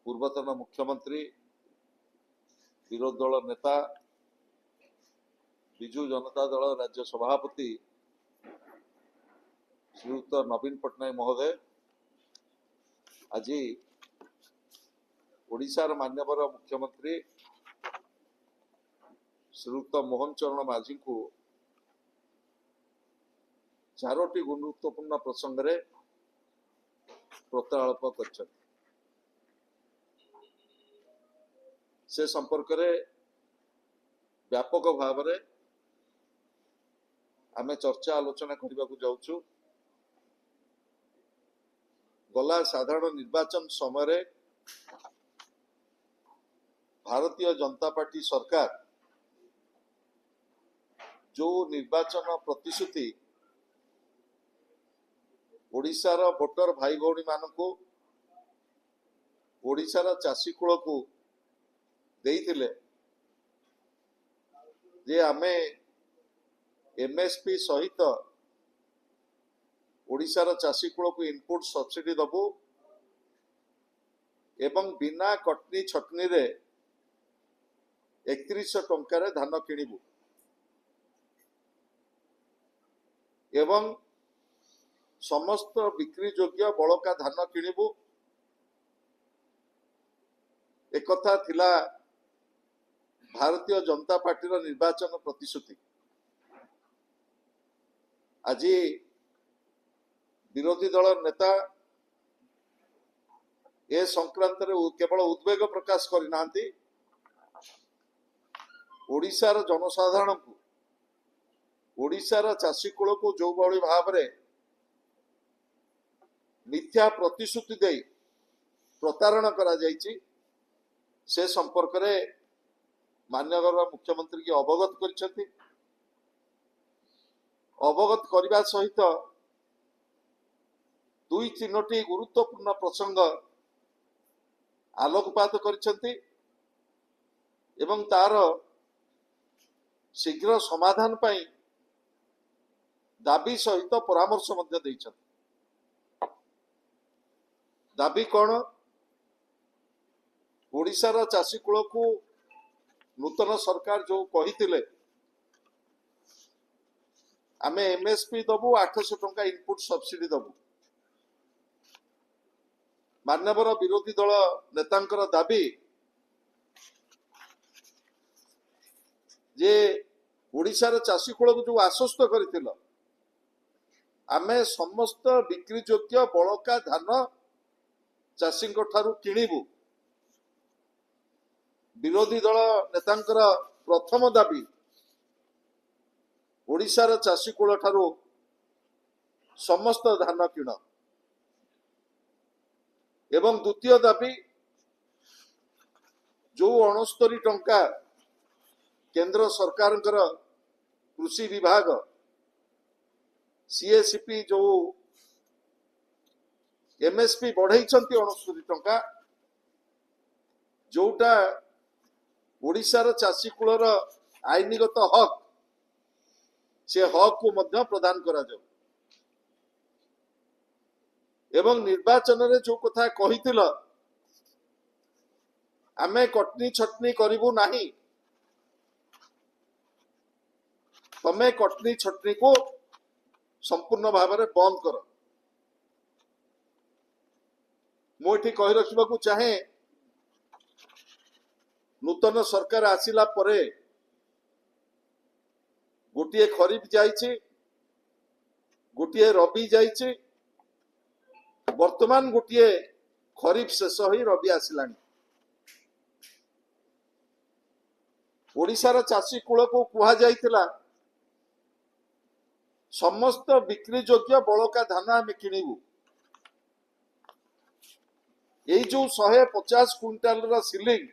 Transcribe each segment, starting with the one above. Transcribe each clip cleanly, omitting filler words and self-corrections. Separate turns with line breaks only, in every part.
पूर्वतन मुख्यमंत्री विरोधी दल नेता विजु जनता दल राज्य सभापति श्रीयुक्त नवीन पट्टनायक महोदय आज ओडिशार मान्यवर मुख्यमंत्री श्रीयुक्त मोहन चरण माझी को चारोटी गुरुत्वपूर्ण प्रसंग रे प्रत्यालाप कर से संपर्क रे व्यापक भाव रे आमे चर्चा आलोचना करने को जाऊँ। गला साधारण निर्वाचन समय रे भारतीय जनता पार्टी सरकार जो निर्वाचन प्रतिश्रुति ओडिशार वोटर भाई भौणी मानकु ओडिशार चाषी कूल को देइथिले जे आमे एमएसपी सहित ओडिशार चाषी कूल को इनपुट सब्सिडी दबु एवं बिना कटनी छटनी रे 3100 टंकार धान किणिबु एवं समस्त बिक्री योग्य बड़का धान किणिबु एक कथा थिला भारतीय जनता पार्टी निर्वाचन प्रतिश्रुति। आज विरोधी दल नेता ए संक्रांत केवल उद्वेग प्रकाश करना ओडिशार जनसाधारण को ओडिशार चाषी कूल को जो भाई भाव में मिथ्या प्रतिश्रुति दे प्रतारण करा जायछि से संपर्क रे मान्यवर मुख्यमंत्री की अवगत करिसेंति। अवगत करने सहित दुई तीनोटी गुरुत्वपूर्ण प्रसंग आलोकपात करिसेंति एवं तार शीघ्र समाधान पाई दाबी सहित परामर्श मध्य दैछन्ति। दाबी कौन ओडिशार चाषी कूल को नूतन सरकार जो कही आमे एमएसपी दबु 800 टंका इनपुट सब्सिडी दबु मान्यवर विरोधी दल नेतांकर दाबी जे ओडिशार चाषी कूल को जो आश्वस्त करथिल आमे समस्त बिक्री योग्य बड़का धान चाषी ठारू किणिबु। विरोधी दल नेतांकर प्रथम दाबी ओडिशार चाषी कूल ठारू समस्त धान किण एवं द्वितीय दाबी जो 69 टंका केंद्र सरकार कृषि विभाग सीएसपी जो एमएसपी बढ़ाई 69 टंका जोटा ओडिशार चाषी कूलर आईनगत हक से हक को मध्य प्रदान करा जाऊ एवं निर्वाचन रे जो कथा कहिथिल आमे कटनी छटनी करिबु नाही तमे कटनी छटनी को संपूर्ण भाव में बंद कर। मुझे कही रखा चाहे नूतन सरकार आसिला परे गोटे खरीफ जाइए गोटे रबी जाइए वर्तमान गोटे खरीफ शेष हो रबी आसला ओडिशार चाषी कूल को कहुला समस्त बिक्री योग्य बड़का धान आम किणिबु यही जो 150 क्विंटाल सिलिंग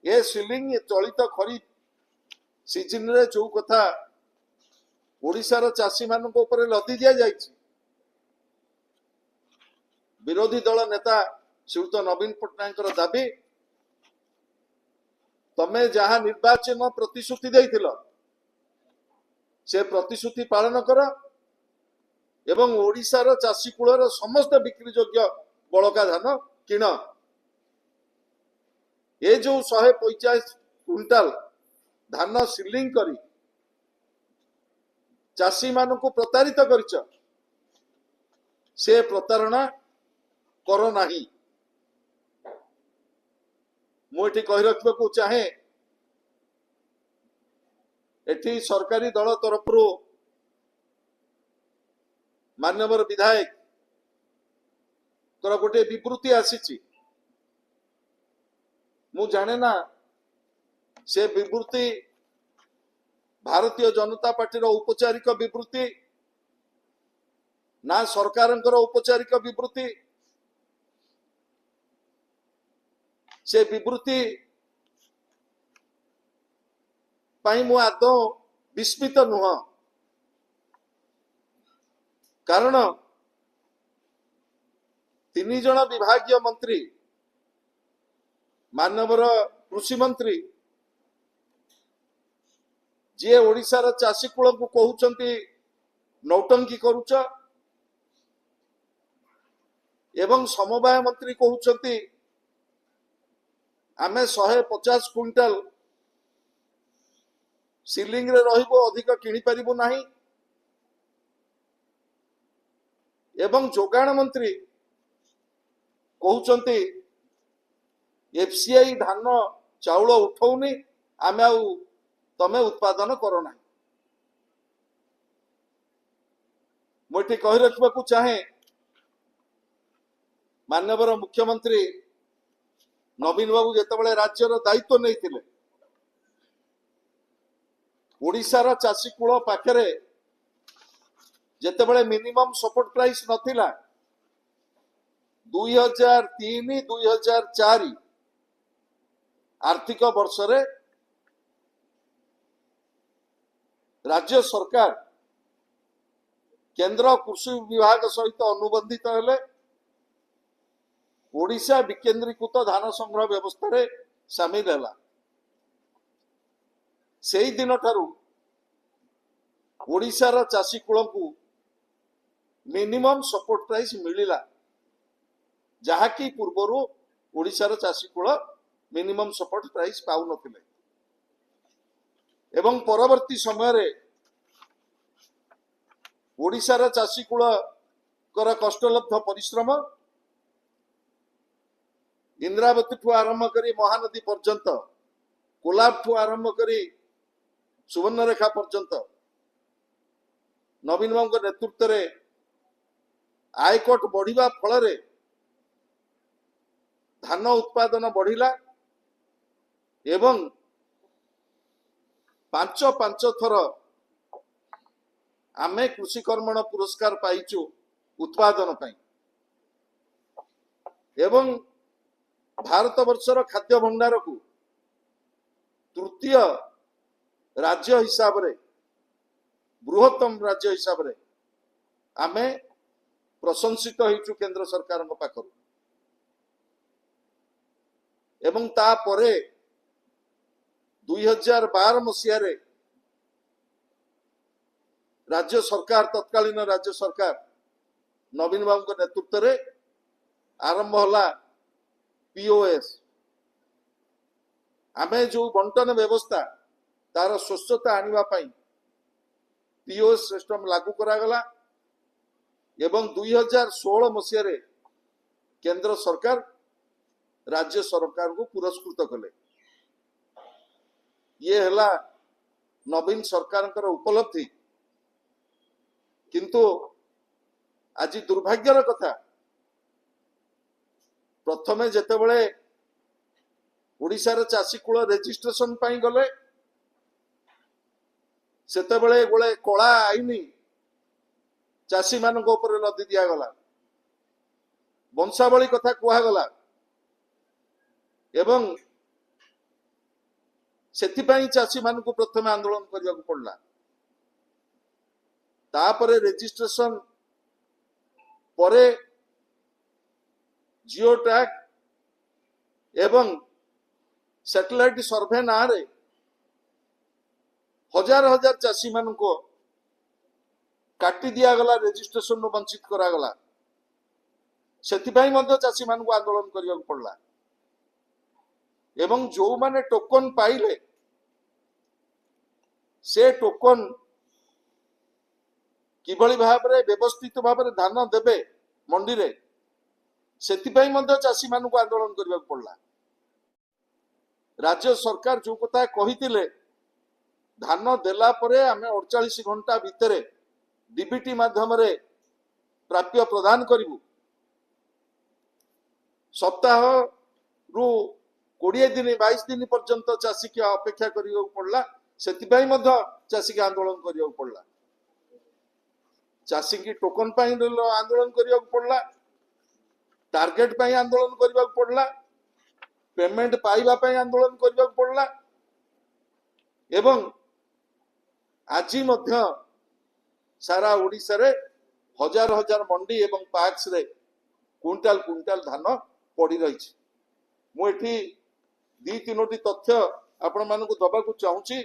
ये सिलिंग चलित खरीफ सीजन रे जो कथा ओडिशार चाषी मान लदी दि जाए विरोधी दल नेता श्रीयुक्त नवीन पट्टनायक दाबी तमे जहाँ निर्वाचन प्रतिश्रुति देइथिल से प्रतिश्रुति पालन कर एवं ओडिशार चाषी कूलर समस्त बिक्री योग्य बड़का धान किण ए जो 145 क्विंटाल धान सिलिंग करी चाषी मान को प्रतारित करिच से प्रतारणा कर नाही। मुझे कही रखा चाहे एठी सरकारी दल तरफ माननीय विधायक गोटे विवृत्ति आसी मु जाने ना से विवृत्ति भारतीय जनता पार्टी औपचारिक विवृत्ति ना सरकार औपचारिक विवृत्ति से विवृत्ति पाई मु आदौ विस्मित नुह कारण 3 जन विभागीय मंत्री माननीय कृषि मंत्री जी ओडिशार चाषी कूल को कहउचंती नौटंकी करूच एवं समवाय मंत्री कहउचंती आमे 150 क्विंटाल सिलिंग रे रहिबो अधिक किनि परिबो नाही एवं जोगाण मंत्री कहउचंती एफसीआई धान चाउल उठौनी आमे आउ तमे उत्पादन करो ना। मुझे कही रखा चाहे माननीय मुख्यमंत्री नवीन बाबू जितेबाला राज्यर दायित्व नहीं ओडिशार चाषी कूल पाखरे जितेबाला मिनिमम सपोर्ट प्राइस नथिला 2003-2004 आर्थिक वर्ष रे राज्य सरकार केंद्र कृषि विभाग सहित अनुबंधित हेले ओडिशा विकेंद्रीकृत धान संग्रह व्यवस्था रे शामिल हैला। से ही दिन ठारू ओडिशार चाषी कूल को मिनिमम सपोर्ट प्राइस मिलिला जहाँकि पूर्वर ओडिशार चाषी कूल मिनिमम सपोर्ट प्राइस पाउ नथिले एवं परवर्ती समय रे ओडिशार चाषी कूल कर कष्टलब्ध परिश्रम इंद्रावती ठू आरंभ करी महानदी पर्यंत कोलाब ठू आरंभ करी सुवर्णरेखा पर्यंत नवीन बाबू नेतृत्व रे आयकट बढ़िबा फल रे धान उत्पादन बढ़िला एवं 5 थर आमे कृषि कर्मण पुरस्कार पाइचु उत्पादन पाई एवं भारत वर्षर खाद्य भंडार को तृतीय राज्य हिसाब रे बृहत्तम राज्य हिसाब रे आमे प्रशंसित होइचु केंद्र सरकार पाखर एवं ता परे 2012 मसीह रे राज्य सरकार तत्कालीन राज्य सरकार नवीन बाबू नेतृत्व रे आरंभ होला पीओएस आमे जो बंटन व्यवस्था तार स्वच्छता आनिबा पई पीओएस सिस्टम लागू करा गला एवं 2016 मसीह रे केंद्र सरकार राज्य सरकार को पुरस्कृत कले। ये हला नवीन सरकार उपलब्धि किंतु आज दुर्भाग्यर कथा प्रथमे जेतेबेले ओडिशार चाषी कूल रेजिस्ट्रेशन पाई गले सेतेबेले गोले कला आईनी चाषी मान लदी दिया गला वंशावली कथा कहगला एवं सेथिपाई चाषी मान को प्रथम आंदोलन करने को पड़ला तापरे रेजिस्ट्रेशन परे जियो टैग एवं सैटेलाइट सर्वे ना रे हजार हजार चाषी मान को काटी दिया गला रेजिस्ट्रेशन वंचित करा गला ସେଥିପାଇଁ ମଧ୍ୟ ଚାଷୀ ମାନଙ୍କୁ ଆନ୍ଦୋଳନ କରିବାକୁ ପଡିଲା ଏବଂ जो माने टोकन पाइले से टोकन किभଳି भाବରେ व्यवस्थित भाବରେ धान देबे मंडी रे ସେଥିପାଇଁ ମଧ୍ୟ ଚାଷୀ ମାନଙ୍କୁ ଆନ୍ଦୋଳନ କରିବାକୁ ପଡିଲା। राज्य सरकार जो कथा कहिथिले धान देला परे आमे 48 घंटा भितरे डीबीटी माध्यम रे प्राप्य प्रदान करिवु सप्ताह रु 20 दिन 22 दिन पर्यंत चाषी के अपेक्षा करियो पड़ला सेतिबाई मध्य चाषी के आंदोलन करियो पड़ला चाषी की टोकन पाई आंदोलन करियो पड़ला टार्गेट पाई आंदोलन करियो पड़ला पेमेंट पाइबा पाई आंदोलन करियो पड़ला एवं आजी मध्य सारा ओडिसा रे हजार हजार मंडी एवं पाक्स रे क्विंटाल क्विंटाल धान पड़ी रही मु एठी दी तीनोटी तथ्य आपण मानकु दबाकु चाहूची।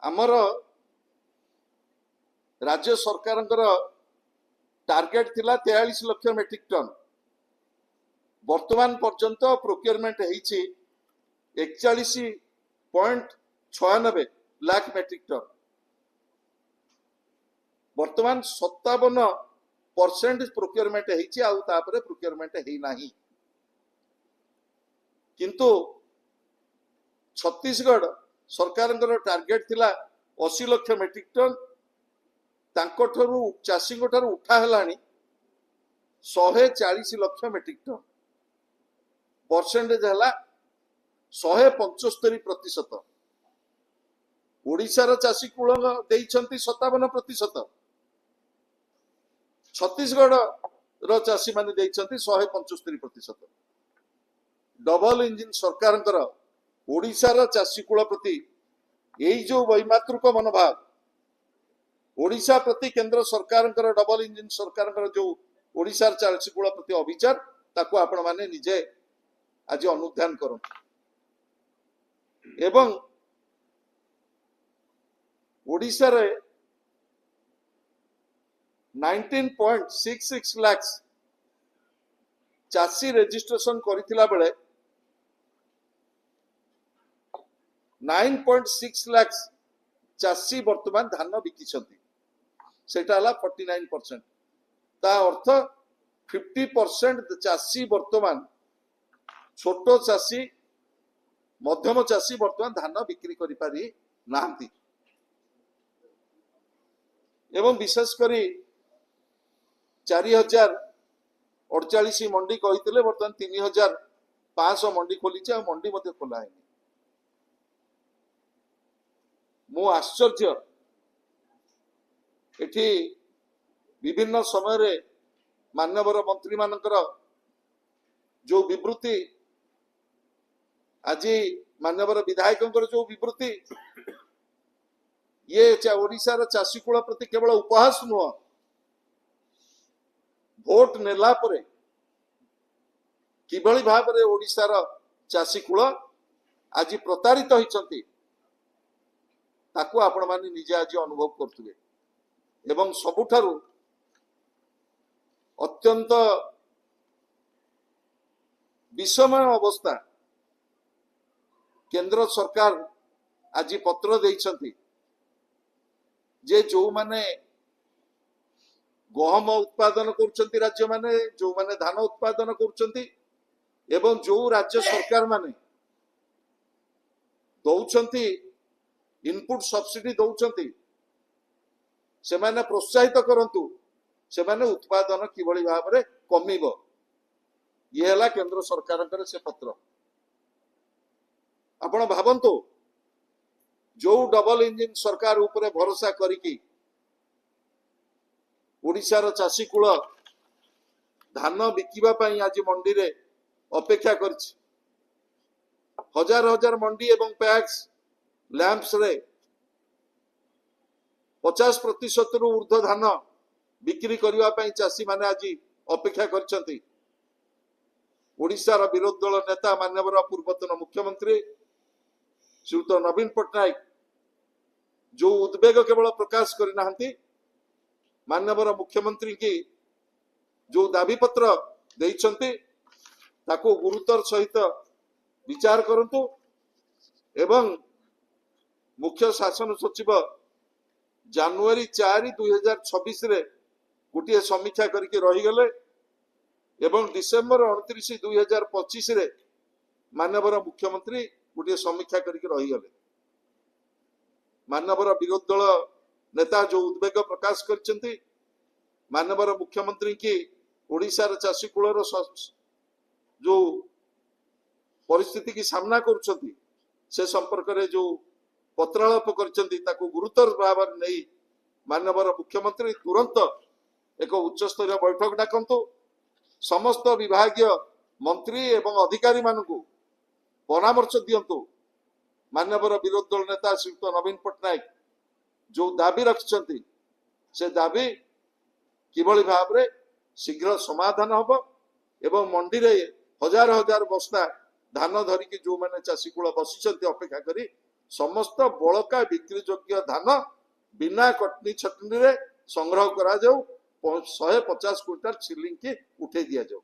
आमर राज्य सरकार टार्गेट थिला 43 लाख मेट्रिक टन वर्तमान पर्यंत प्रोक्योरमेंट होईछि 41.96 लाख मेट्रिक टन वर्तमान 57% प्रोक्योरमेंट होईछि आउ तापरे प्रोक्योरमेंट हेई नाही किंतु छत्तीसगढ़ सरकार टार्गेट थिला 80 लाख मेट्रिक टन तांको ठरू चाषी ठारू उठा हेलानी 140 लाख मेट्रिक टन परसेंटेज है 175%। ओडिशार चाषी कूल देइछंती 57%, छत्तीसगढ़ रो चाषी माने देइछंती 175%। डबल इंजिन सरकार ओडिशार चाषी कूल प्रति यही जो वैमातृक मनोभाव ओडिशा प्रति केंद्र सरकार डबल इंजिन सरकार जो ओडिशार चाषी कूल प्रति अभिचार ताको आपण माने निजे आज अनुध्यान करूँ एवं ओडिशा रे 19.66 लाख चाषी रजिस्ट्रेशन करथिला बेले 9.6 लाख चाषी वर्तमान धान बिकिछंती सेटा हला 49%। ता अर्थ 50% चाषी वर्तमान छोटो चाषी मध्यम चाषी वर्तमान धान बिक्री करि पारि नांती एवं विशेष करी 4048 मंडी कहितले वर्तमान 3500 मंडी खोली आ मंडी मध्ये खोला है मु आश्चर्य एठी विभिन्न समय रे माननीय मंत्री मानकर जो विवृत्ति आज माननीय विधायक जो विवृत्ति ये ओडिशार चाषी कूल प्रति केवल उपहास नुह भोट नेला परे किभली भाव रे ओडिशार चाषी कूल आज प्रतारित होइछंती ताकू आपण माने निजे आज अनुभव करथुबे एवं सबुठारु अत्यंत विषमय अवस्था केंद्र सरकार आज पत्र देइछंती जे जो माने गहम उत्पादन करछंती राज्य माने जो माने धान उत्पादन करछंती एवं जो राज्य सरकार माने दौछंती इनपुट सब्सिडी दौछंती से माने प्रोत्साहित करंतु से माने उत्पादन किभली भाव रे कमिबो ये हला केंद्र सरकार से पत्र आपण भावंतु जो डबल इंजिन सरकार उपरे भरोसा करिकी ओडिशार चाषी कूल धान बिकिबा पई आज मंडी रे अपेक्षा करछि हजार हजार मंडी एवं पैक्स लैंप्स रे 50% रु ऊर्ध्व धान बिक्री करबा पई चाषी माने आज ଅପେକ୍ଷା କରିଛନ୍ତି। ଓଡ଼ିଶାର ବିରୋଧୀ ଦଳ ନେତା ମାନ୍ୟବର ପୂର୍ବତନ ମୁଖ୍ୟମନ୍ତ୍ରୀ ଶ୍ରୀଯୁକ୍ତ ନବୀନ ପଟ୍ଟନାୟକ जो उद्वेग केवल प्रकाश करना माननीय मुख्यमंत्री की जो दाबी पत्र देइछन्ति ताको गुरुतर सहित विचार करंतु एवं मुख्य शासन सचिव जनवरी 4 2026 रे गोटे समीक्षा करके रही गले एवं डिसेम्बर 29 2025 रे माननीय मुख्यमंत्री गोटे समीक्षा करके रही गले। माननीय विरोधी दल नेता जो उद्वेग प्रकाश करछन्ति माननीय मुख्यमंत्री की ओडिशार चाषी कूलर जो परिस्थिति की सामना करुछन्ति से संपर्क में जो पत्रालाप करछन्ति ताको गुरुतर भाव नहीं माननीय मुख्यमंत्री तुरंत एक उच्च स्तरीय बैठक डाकंतु समस्त विभागीय मंत्री एवं अधिकारी मानकु परामर्श दियंतु माननीय विरोधी दल नेता श्रीयुक्त नवीन पट्टनायक जो दाबी रखिछन्ति से दाबी किभली भाव रे शीघ्र समाधान हब एवं मंडी रे हजार हजार बस्ता धान धरिकी जो माने चाषी कूल बसिछन्ति अपेक्षा करी समस्त बड़का बिक्री योग्य धान बिना कटनी छटनी रे संग्रह करा जाऊ 150 क्विंटाल सिलिंग की उठे दिया जाऊ।